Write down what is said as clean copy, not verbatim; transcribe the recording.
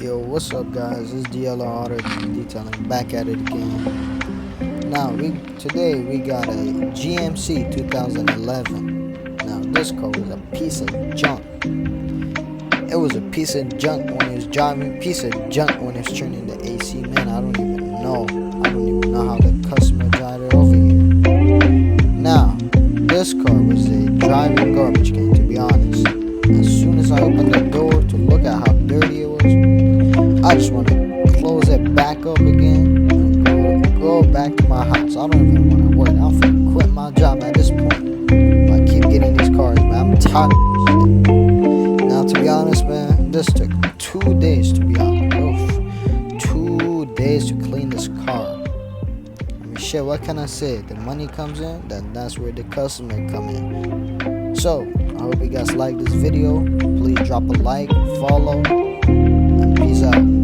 Yo, what's up, guys? It's DLR Auto Detailing back at it again. Now, today we got a GMC 2011. Now, this car was a piece of junk. It was a piece of junk when it was driving, piece of junk when it was turning the AC. Man, I don't even know. I don't even know how the customer got it over here. Now, this car was a driving garbage can, to be honest. As soon as I opened the door to look at how dirty it was, I just want to close it back up again and go back to my house. I don't even want to work. I'm finna quit my job at this point. If I keep getting these cars, man, I'm tired of this shit. Now, to be honest, man, this took 2 days to be honest. Oof. 2 days to clean this car. I mean, shit, what can I say? The money comes in, then that's where the customer come in. So, I hope you guys like this video. Please drop a like, follow, and peace out.